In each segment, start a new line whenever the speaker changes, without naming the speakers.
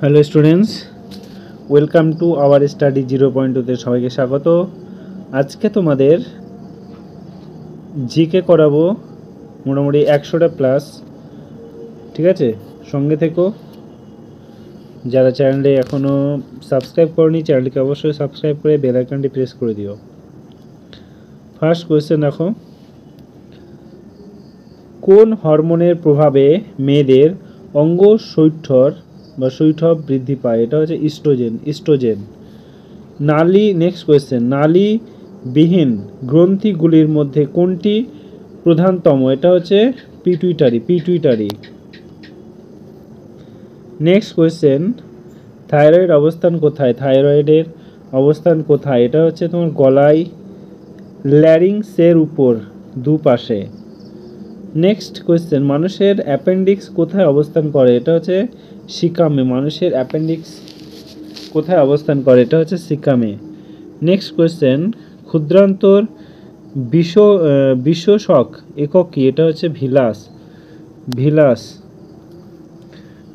Hello students, welcome to our study 0.2তে সবাইকে স্বাগত। আজকে তোমাদের জিকে করাবো মোটামুটি 100টা প্লাস। ঠিক আছে, সঙ্গে থেকো। যারা চ্যানেলে এখনও সাবস্ক্রাইব করনি চ্যানেলটিকে অবশ্যই সাবস্ক্রাইব করে বেল আইকনটি প্রেস করে দিও। ফার্স্ট কোয়েশ্চেন দেখো, কোন হরমোনের প্রভাবে মেয়েদের অঙ্গ শৈঠব বৃদ্ধি পায়? এটা হচ্ছে ইস্ট্রোজেন। নেক্সট কোয়েশ্চেন, নালীবিহীন গ্রন্থিগুলির মধ্যে কোনটি প্রধানতম? এটা হচ্ছে পিটুইটারি। নেক্সট কোয়েশ্চেন, থাইরয়েডের অবস্থান কোথায়? এটা হচ্ছে তোমার গলায়, ল্যারিংসের উপর দুপাশে। নেক্সট কোয়েশ্চেন, মানুষের অ্যাপেন্ডিক্স কোথায় অবস্থান করে? এটা হচ্ছে সিকামে। মানুষের অ্যাপেন্ডিক্স কোথায় অবস্থান করে? এটা হচ্ছে সিকামে। নেক্সট কোয়েশ্চেন, ক্ষুদ্রান্তর বিশ্বশক একক কি? এটা হচ্ছে ভিলাস।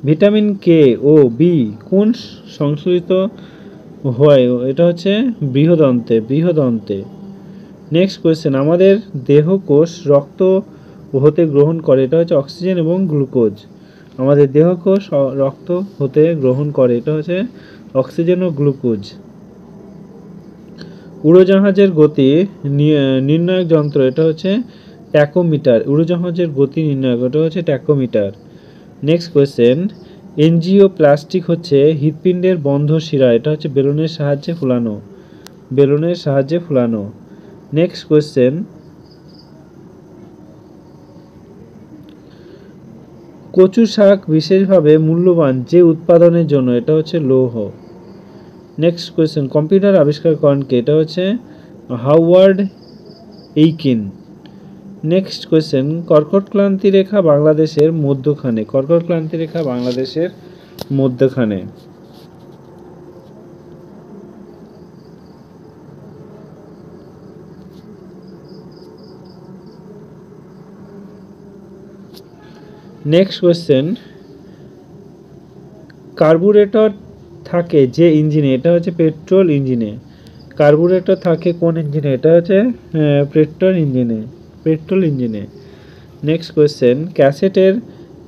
ভিটামিন কে ও বি কোন সংশ্লেষিত হয়? এটা হচ্ছে বৃহদন্তে। নেক্সট কোয়েশ্চেন, আমাদের দেহকোষ রক্ত হতে গ্রহণ করে? এটা হচ্ছে অক্সিজেন এবং গ্লুকোজ। আমাদের দেহকোষ রক্ত হতে গ্রহণ করে, এটা হচ্ছে অক্সিজেন ও গ্লুকোজ। উড়োজাহাজের গতি নির্ণায়ক যন্ত্র? এটা হচ্ছে ট্যাকোমিটার। উড়োজাহাজের গতি নির্ণায়ক, এটা হচ্ছে ট্যাকোমিটার। নেক্সট কোয়েশ্চেন, এনজিওপ্লাস্টিক হচ্ছে হৃৎপিণ্ডের বন্ধ শিরা। এটা হচ্ছে বেলুনের সাহায্যে ফুলানো। নেক্সট কোয়েশ্চেন, কচু শাক বিশেষভাবে মূল্যবান যে উৎপাদনের জন্য? এটা হচ্ছে লৌহ। নেক্সট কোয়েশ্চেন, কম্পিউটার আবিষ্কার করেন কে? এটা হচ্ছে হাওয়ার্ড এইকিন। নেক্সট কোয়েশ্চেন, কর্কট ক্রান্তি রেখা বাংলাদেশের মধ্যখানে। নেক্সট কোয়েশ্চেন, কার্বুরেটর থাকে যে ইঞ্জিনে? এটা হচ্ছে পেট্রোল ইঞ্জিনে। কার্বুরেটর থাকে কোন ইঞ্জিনে? এটা হচ্ছে পেট্রোল ইঞ্জিনে। নেক্সট কোয়েশ্চেন, ক্যাসেটের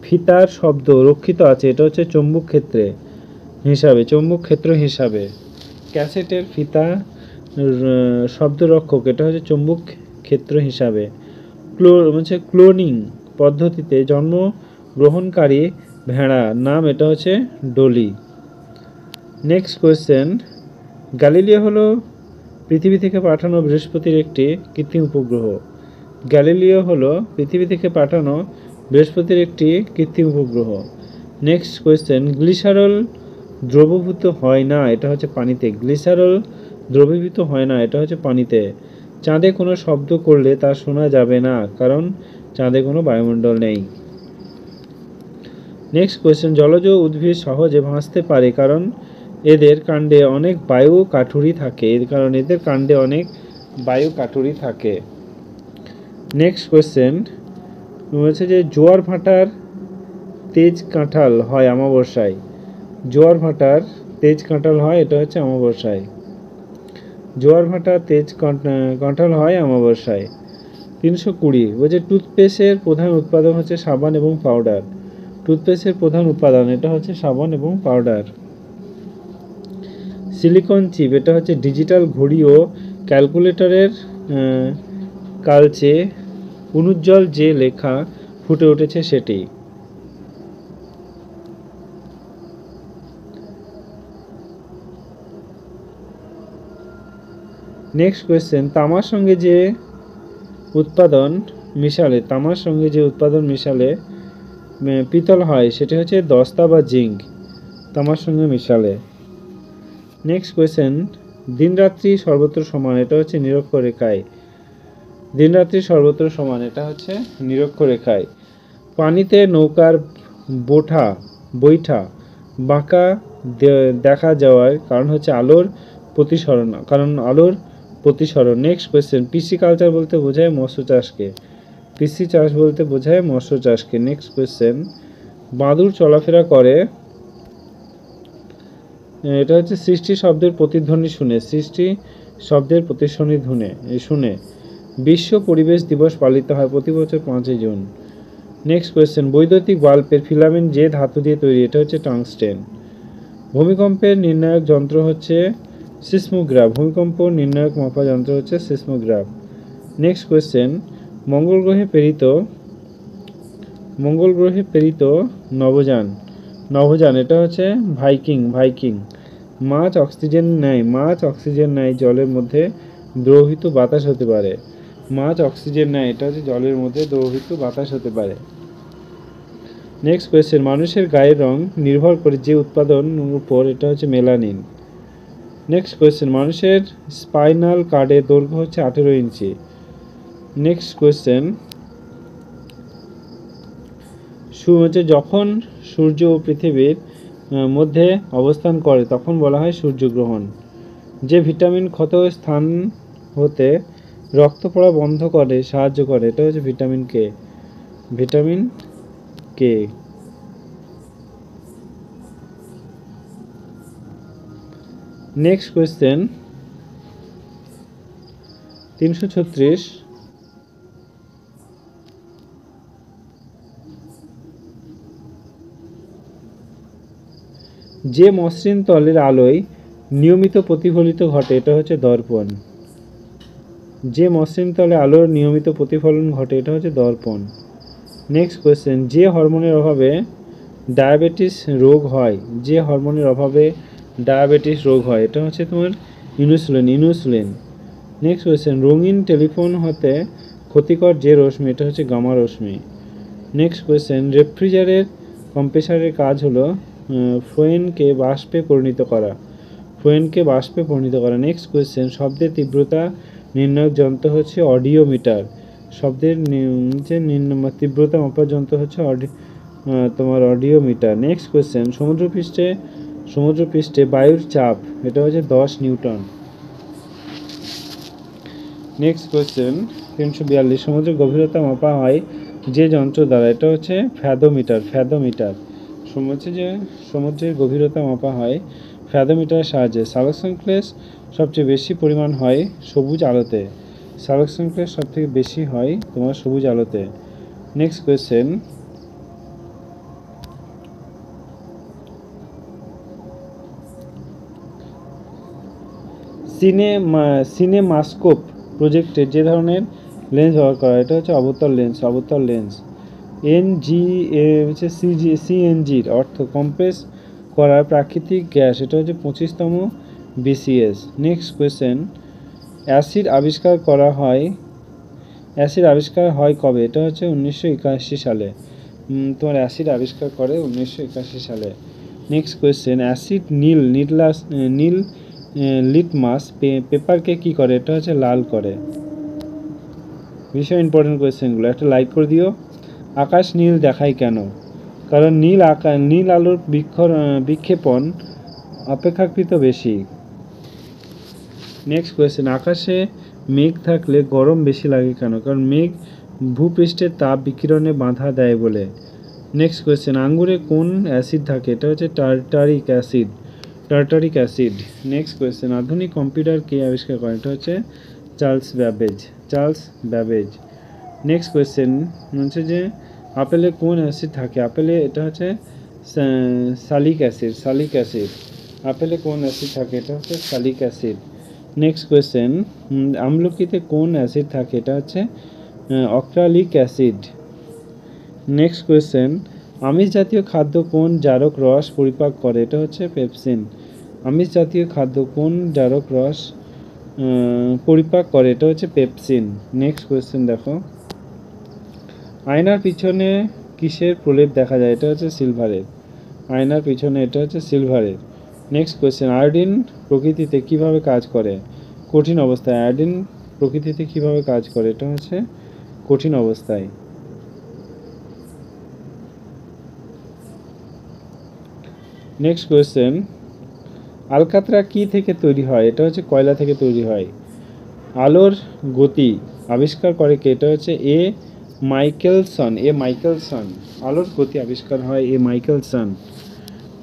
ফিতার শব্দ রক্ষিত আছে? এটা হচ্ছে চৌম্বক ক্ষেত্র হিসাবে। ক্যাসেটের ফিতা শব্দরক্ষক, এটা হচ্ছে চৌম্বক ক্ষেত্র হিসাবে। ক্লোনিং পদ্ধতিতে জন্মগ্রহণকারী ভেড়া নাম? এটা হচ্ছে ডলি। নেক্সট কোয়েশ্চেন, গ্যালিলিও হলো পৃথিবী থেকে পাঠানো বৃহস্পতির একটি কৃত্রিম উপগ্রহ। নেক্সট কোয়েশ্চেন, গ্লিসারল দ্রবীভূত হয় না? এটা হচ্ছে পানিতে। চাঁদে কোনো শব্দ করলে তা শোনা যাবে না, কারণ চাঁদে কোনো বায়ুমণ্ডল নেই। নেক্সট কোয়েশ্চেন, জলজ উদ্ভিদ সহজে ভাসতে পারে কারণ এদের কাণ্ডে অনেক বায়ু কাঠুরি থাকে। নেক্সট কোয়েশ্চেন হচ্ছে যে জোয়ার ভাটার তেজ কাঁঠাল হয় অমাবস্যায়। এটা হচ্ছে অমাবস্যায়। 320 বলছে টুথপেস্টের প্রধান উৎপাদন হচ্ছে সাবান এবং পাউডার। এটা হচ্ছে সাবান এবং পাউডার। সিলিকন চিপ, এটা হচ্ছে ডিজিটাল ঘড়ি ও ক্যালকুলেটরের কালচে অনুজ্জ্বল যে লেখা ফুটে উঠেছে সেটি। নেক্সট কোয়েশ্চেন, তামার সঙ্গে যে উৎপাদন মিশালে পিতল হয় সেটি হচ্ছে দস্তা বা জিঙ্ক, তামার সঙ্গে মিশালে। নেক্সট কোয়েশ্চেন, দিনরাত্রি সর্বত্র সমান? এটা হচ্ছে নিরক্ষরেখায়। পানিতে নৌকার বৈঠা বাঁকা দেখা যাওয়ার কারণ হচ্ছে আলোর প্রতিসরণ। নেক্সট কোয়েশ্চেন, পিসিকালচার বলতে বোঝায় মৎস্য চাষকে। নেক্সট কোয়েশ্চেন, বাদুড় চলাফেরা করে এটা হচ্ছে সৃষ্টি শব্দের প্রতিধ্বনি শুনে, সৃষ্টি শব্দের প্রতিধ্বনি শুনে বিশ্ব পরিবেশ দিবস পালিত হয় প্রতি বছর 5ই জুন। নেক্সট কোয়েশ্চেন, বৈদ্যুতিক বাল্বের ফিলামেন্ট যে ধাতু দিয়ে তৈরি? এটা হচ্ছে টাংস্টেন। ভূমিকম্পের নির্ণায়ক যন্ত্র হচ্ছে সিসমোগ্রাফ। ভূমিকম্প নির্ণায়ক মাপা যন্ত্র হচ্ছে সিসমোগ্রাফ। নেক্সট কোয়েশ্চেন, মঙ্গল গ্রহে প্রেরিত নভোযান এটা হচ্ছে ভাইকিং। মাছ অক্সিজেন নেয় জলের মধ্যে দ্রবীভূত বাতাস হতে পারে। এটা হচ্ছে জলের মধ্যে দ্রবীভূত বাতাস হতে পারে। নেক্সট কোয়েশ্চেন, মানুষের গায়ের রং নির্ভর করে যে উৎপাদন উপর? এটা হচ্ছে মেলানিন। নেক্সট কোয়েশ্চেন, মানুষের স্পাইনাল কার্ডের দৈর্ঘ্য হচ্ছে 18 ইঞ্চি। নেক্সট কোয়েশ্চেন, যখন সূর্য ও পৃথিবীর মধ্যে অবস্থান করে তখন বলা হয় সূর্যগ্রহণ। যে ভিটামিন ক্ষত স্থান হতে রক্ত পড়া বন্ধ করে সাহায্য করে? এটা হচ্ছে ভিটামিন কে। নেক্সট কোয়েশ্চেন 336, যে মসৃণ তলের আলোয় নিয়মিত প্রতিফলিত ঘটে? এটা হচ্ছে দর্পণ। যে মসৃণ তলে আলোর নিয়মিত প্রতিফলন ঘটে? এটা হচ্ছে দর্পণ। নেক্সট কোয়েশ্চেন, যে হরমোনের অভাবে ডায়াবেটিস রোগ হয়? এটা হচ্ছে তোমার ইনসুলিন। নেক্সট কোয়েশ্চেন, রঙিন টেলিফোন হতে ক্ষতিকর যে রশ্মি? এটা হচ্ছে গামা রশ্মি। নেক্সট কোয়েশ্চেন, রেফ্রিজারের কম্প্রেসারের কাজ হলো ফ্লোয়েমকে বাষ্পে পরিণত করা। নেক্সট কোয়েশ্চেন, শব্দের তীব্রতা নির্ণায়ক যন্ত্র হচ্ছে অডিওমিটার। শব্দের তীব্রতা মাপার যন্ত্র হচ্ছে অডিওমিটার। নেক্সট কোয়েশ্চেন, সমুদ্রপৃষ্ঠে বায়ুর চাপ? এটা হচ্ছে 10 নিউটন। নেক্সট কোয়েশ্চেন 342, সমুদ্রের গভীরতা মাপা হয় যে যন্ত্র দ্বারা? এটা হচ্ছে ফ্যাদোমিটার। সমুদ্রের গভীরতা মাপা হয় ফ্যাদোমিটারের সাহায্যে। সালোকসংশ্লেষ সবচেয়ে বেশি পরিমাণ হয় সবুজ আলোতে। নেক্সট কোয়েশ্চেন, সিনেমাস্কোপ প্রজেক্টে যে ধরনের লেন্স ব্যবহার করা? এটা হচ্ছে অবতল লেন্স। সিএনজির অর্থ কম্প্রেস করা প্রাকৃতিক গ্যাস। এটা হচ্ছে 25তম BCS। নেক্সট কোয়েশ্চেন, অ্যাসিড আবিষ্কার হয় কবে? এটা হচ্ছে 1981 সালে। তোমার অ্যাসিড আবিষ্কার করে 1981 সালে। নেক্সট কোয়েশ্চেন, অ্যাসিড নীল লিটমাস পেপারকে কি করে? এটা হচ্ছে লাল করে। ভীষণ ইম্পর্টেন্ট কোয়েশ্চেনগুলো, একটা লাইক করে দিও। আকাশ নীল দেখায় কেন? কারণ নীল আলোর বিক্ষেপণ অপেক্ষাকৃত বেশি। নেক্সট কোয়েশ্চেন, আকাশে মেঘ থাকলে গরম বেশি লাগে কেন? কারণ মেঘ ভূপৃষ্ঠের তাপ বিকিরণে বাধা দেয় বলে। নেক্সট কোয়েশ্চেন, আঙ্গুরে কোন অ্যাসিড থাকে? এটা হচ্ছে টার্টারিক অ্যাসিড। নেক্সট কোয়েশ্চেন, আধুনিক কম্পিউটার কে আবিষ্কার করেন? এটা হচ্ছে চার্লস ব্যাবেজ। নেক্সট কোয়েশ্চেন হচ্ছে যে আপেলে কোন অ্যাসিড থাকে? আপেলে এটা হচ্ছে সালিক অ্যাসিড। আপেলে কোন অ্যাসিড থাকে? এটা হচ্ছে সালিক অ্যাসিড। নেক্সট কোয়েশ্চেন, আমলকিতে কোন অ্যাসিড থাকে? এটা হচ্ছে অক্সালিক অ্যাসিড। নেক্সট কোয়েশ্চেন, আমিষ জাতীয় খাদ্য কোন জারক রস পরিপাক করে? এটা হচ্ছে পেপসিন। আমিষ জাতীয় খাদ্য কোন জারক রস পরিপাক করে? এটা হচ্ছে পেপসিন। নেক্সট কোয়েশ্চেন দেখো, আয়নার পিছনে কিসের প্রলেপ দেখা যায়? এটা হচ্ছে সিলভারের। আয়নার পিছনে এটা হচ্ছে সিলভারের। নেক্সট কোয়েশ্চেন, আয়োডিন প্রকৃতিতে কিভাবে কাজ করে? কঠিন অবস্থায়। আয়োডিন প্রকৃতিতে কিভাবে কাজ করে? এটা হচ্ছে কঠিন অবস্থায়। নেক্সট কোয়েশ্চেন, আলকাতরা কি থেকে তৈরি হয়? এটা হচ্ছে কয়লা থেকে তৈরি হয়। আলোর গতি আবিষ্কার করে কে? এটা হচ্ছে এ মাইকেলসন। আলোর গতি আবিষ্কার হয় এ মাইকেলসন।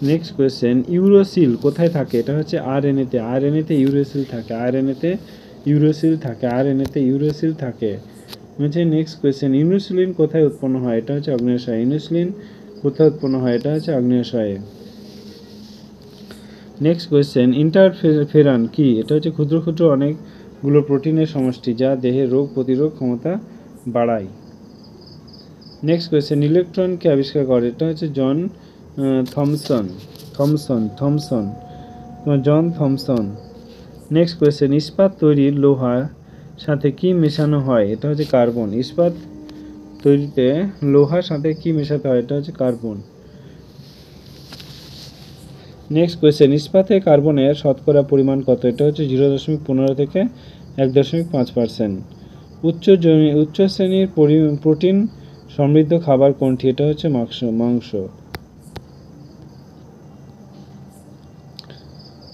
নেক্সট কোয়েশ্চেন, ইউরোসিল কোথায় থাকে? এটা হচ্ছে আরএনএতে। আরএনএতে ইউরোসিল থাকে, আরএনএতে ইউরোসিল থাকে, আরএনএতে ইউরোসিল থাকে। হচ্ছে নেক্সট কোয়েশ্চেন, ইউরোসিলিন কোথায় উৎপন্ন হয়? এটা হচ্ছে অগ্ন্যাশয়ে। ইউরোসিলিন কোথায় উৎপন্ন হয়? এটা হচ্ছে অগ্ন্যাশয়ে। নেক্সট কোয়েশ্চেন, ইন্টারফেরন কি? এটা হচ্ছে ক্ষুদ্র ক্ষুদ্র অনেকগুলো প্রোটিনের সমষ্টি যা দেহের রোগ প্রতিরোধ ক্ষমতা বাড়ায়। নেক্সট কোয়েশ্চেন, ইলেকট্রনকে আবিষ্কার করে? এটা হচ্ছে জন থমসন। জন থমসন। নেক্সট কোয়েশ্চেন, ইস্পাত তৈরির লোহার সাথে কি মেশানো হয়? এটা হচ্ছে কার্বন। ইস্পাত তৈরিতে লোহার সাথে কি মেশাতে হয়? এটা হচ্ছে কার্বন। নেক্সট কোয়েশ্চেন, ইস্পাতে কার্বনের শতকরা পরিমাণ কত? এটা হচ্ছে 0.15 থেকে 1.5%। উচ্চ শ্রেণীর প্রোটিন সমৃদ্ধ খাবার কোনটি? এটা হচ্ছে মাংস।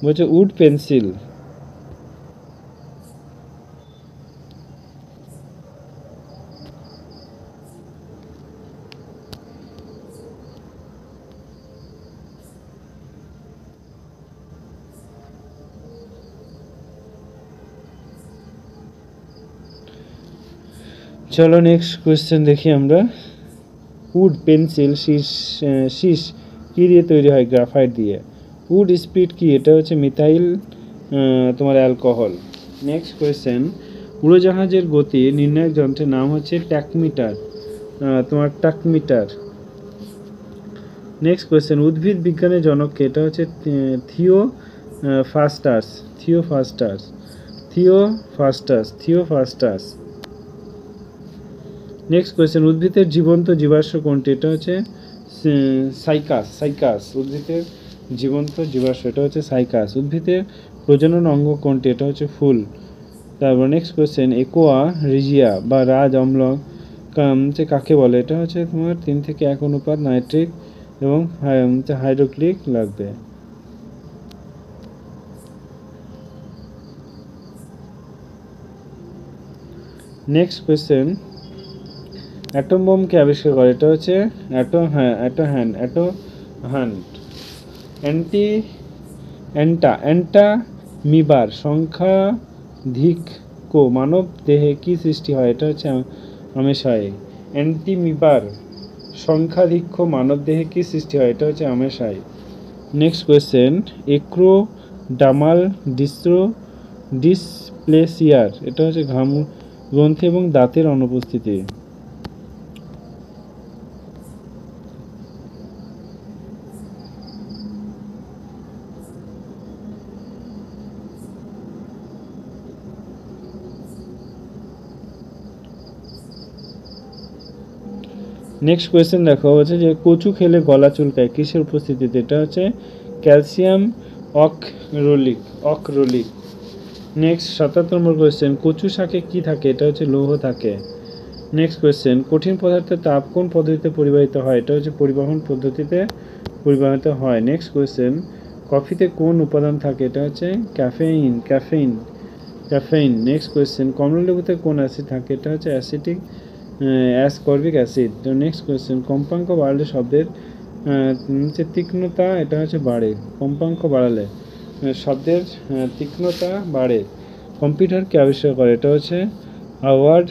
বলছে উড পেন্সিল। চলো নেক্সট কোয়েশ্চেন দেখি আমরা। উড পেন্সিল শীষ কি দিয়ে তৈরি হয়? গ্রাফাইট দিয়ে। উড স্পিড কি? এটা হচ্ছে মিথাইল তোমার অ্যালকোহল। নেক্সট কোয়েশ্চেন, উড়োজাহাজের গতি নির্ণায়ক যন্ত্রের নাম হচ্ছে টাকমিটার। নেক্সট কোয়েশ্চেন, উদ্ভিদ বিজ্ঞানের জনককে? এটা হচ্ছে থিওফাস্টাস। নেক্সট কোয়েশ্চেন, উদ্ভিদের জীবন্ত জীবাশ্ম কোনটি? এটা হচ্ছে সাইকাস। উদ্ভিদের জীবন্ত জীবাশ্ম এটা হচ্ছে সাইকাস। উদ্ভিদের প্রজনন অঙ্গ কোনটি? এটা হচ্ছে ফুল। তারপর নেক্সট কোয়েশ্চেন, একোয়া রিজিয়া বা রাজ অম্ল কাকে বলে? এটা হচ্ছে তোমার 3 থেকে 1 অনুপাত নাইট্রিক এবং হাইড্রোক্লিক লাগবে। নেক্সট কোয়েশ্চেন, অ্যাটম বোমকে আবিষ্কার করে? এটা হচ্ছে অ্যান্টামিবার সংখ্যাধিক্য মানব দেহে কি সৃষ্টি হয়? এটা হচ্ছে আমাশয়। অ্যান্টিমিবার সংখ্যাধিক্য মানব দেহে কি সৃষ্টি হয়? এটা হচ্ছে আমাশয়। Next question, একোডার্মাল ডিসপ্লেসিয়ার? এটা হচ্ছে ঘাম গ্রন্থি এবং দাঁতের অনুপস্থিতি। নেক্সট কোয়েশ্চেন দেখো, হচ্ছে যে কচু খেলে গলা চুলকায় কিসের উপস্থিতিতে? এটা হচ্ছে ক্যালসিয়াম অক্রোলিক। নেক্সট 77 নম্বর কোয়েশ্চেন, কচু শাকে কি থাকে? এটা হচ্ছে লৌহ থাকে। নেক্সট কোয়েশ্চেন, কঠিন পদার্থের তাপ কোন পদ্ধতিতে পরিবাহিত হয়? এটা হচ্ছে পরিবহন পদ্ধতিতে পরিবাহিত হয়। নেক্সট কোয়েশ্চেন, কফিতে কোন উপাদান থাকে? এটা হচ্ছে ক্যাফেইন। নেক্সট কোয়েশ্চেন, কমলালেবুতে কোন অ্যাসিড থাকে? এটা হচ্ছে অ্যাসকর্বিক অ্যাসিড। তো নেক্সট কোয়েশ্চেন, কম্পাঙ্ক বাড়লে শব্দের হচ্ছে তীক্ষ্ণতা এটা হচ্ছে বাড়ে। কম্পাঙ্ক বাড়ালে শব্দের তীক্ষ্ণতা বাড়ে। কম্পিউটারকে আবিষ্কার করে? এটা হচ্ছে হাওয়ার্ড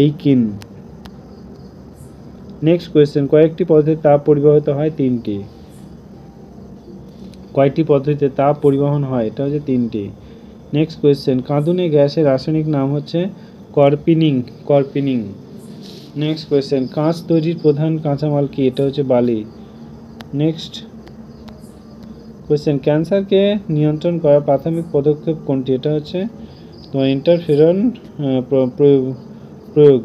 এইকিন। নেক্সট কোয়েশ্চেন, কয়েকটি পদ্ধতিতে তাপ পরিবাহিত হয়? 3টি। কয়টি পদ্ধতিতে তাপ পরিবহন হয়? এটা হচ্ছে 3টি। নেক্সট কোয়েশ্চেন, কাঁদুনে গ্যাসের রাসায়নিক নাম হচ্ছে কর্পিনিং। নেক্সট কোয়েশ্চেন, কাঁচ তৈরির প্রধান কাঁচামাল কি? এটা হচ্ছে বালি। নেক্সট কোয়েশ্চেন, ক্যান্সারকে নিয়ন্ত্রণ করার প্রাথমিক পদক্ষেপ কোনটি? এটা হচ্ছে তোমার ইন্টারফেরন প্রয়োগ।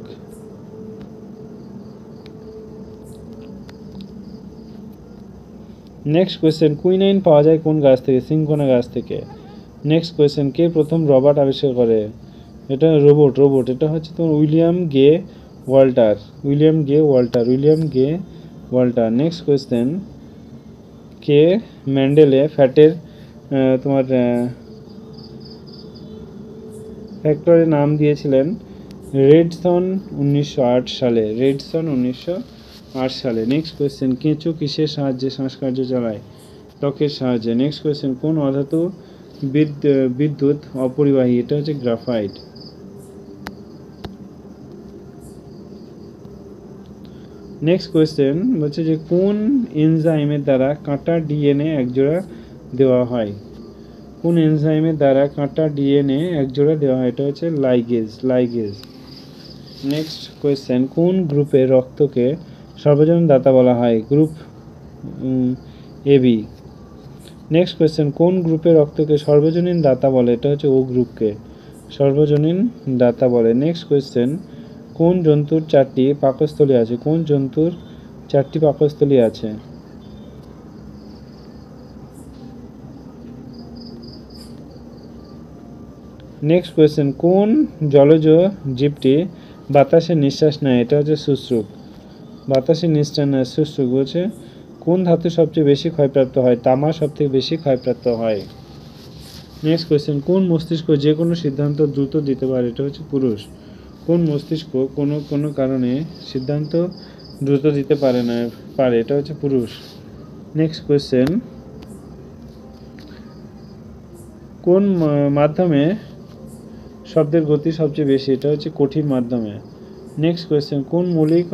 নেক্সট কোয়েশ্চেন, কুইনাইন পাওয়া যায় কোন গাছ থেকে? সিনকোনা গাছ থেকে। নেক্সট কোয়েশ্চেন, কে প্রথম রবার্ট আবিষ্কার করে? এটা রোবট। এটা হচ্ছে তোমার উইলিয়াম গে ওয়াল্টার। নেক্সট কোয়েশ্চেন, কে মেন্ডেলে ফ্যাটের তোমার ফ্যাক্টরের নাম দিয়েছিলেন? রেডসন 1908 সালে। সালে। নেক্সট কোয়েশ্চেন, কেঁচো কিসের সাহায্যে শ্বাসকার্য চালায়? ত্বকের সাহায্যে। নেক্সট কোয়েশ্চেন, কোন অধাতু বিদ্যুৎ অপরিবাহী? এটা হচ্ছে গ্রাফাইট। নেক্সট কোয়েশ্চেন বলছে যে কোন এনজাইমের দ্বারা কাঁটা ডিএনএ একজোড়া দেওয়া হয়? কোন এনজাইমের দ্বারা কাঁটা ডিএনএ একজোড়া দেওয়া হয়? এটা হচ্ছে লাইগেজ। নেক্সট কোয়েশ্চেন, কোন গ্রুপের রক্তকে সর্বজনীন দাতা বলা হয়? Group AB. নেক্সট কোয়েশ্চেন, কোন গ্রুপের রক্তকে সর্বজনীন দাতা বলে? এটা হচ্ছে ও গ্রুপকে সর্বজনীন দাতা বলে। নেক্সট কোয়েশ্চেন, কোন জন্তুর 4টি পাকস্থলী আছে? কোন জন্তুর 4টি পাকস্থলী আছে? নেক্সট কোয়েশ্চেন, কোন জলজ জীবটি বাতাসে নিঃশ্বাস নেয়? এটা হচ্ছে শুষ্ক। বাতাসে নিঃশ্বাস নেয় শুষ্ক। বলছে কোন ধাতু সবচেয়ে বেশি ক্ষয়প্রাপ্ত হয়? তামা সবথেকে বেশি ক্ষয়প্রাপ্ত হয়। নেক্সট কোয়েশ্চেন, কোন মস্তিষ্ক যে কোনো সিদ্ধান্ত দ্রুত দিতে পারে? এটা হচ্ছে পুরুষ। কোন মস্তিষ্ক কোনো কারণে সিদ্ধান্ত দ্রুত দিতে পারে? এটা হচ্ছে পুরুষ। নেক্সট কোয়েশ্চেন, কোন মাধ্যমে শব্দের গতি সবচেয়ে বেশি? এটা হচ্ছে কঠিন মাধ্যমে। নেক্সট কোয়েশ্চেন, কোন মৌলিক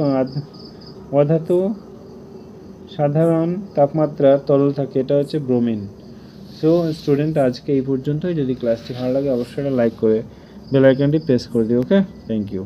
অধাতু সাধারণ তাপমাত্রা তরল থাকে? এটা হচ্ছে ব্রোমিন। সো স্টুডেন্ট, আজকে এই পর্যন্তই। যদি ক্লাসটি ভালো লাগে অবশ্যই লাইক করে বেল আইকনটি প্রেস করে দিও। ওকে, থ্যাংক ইউ।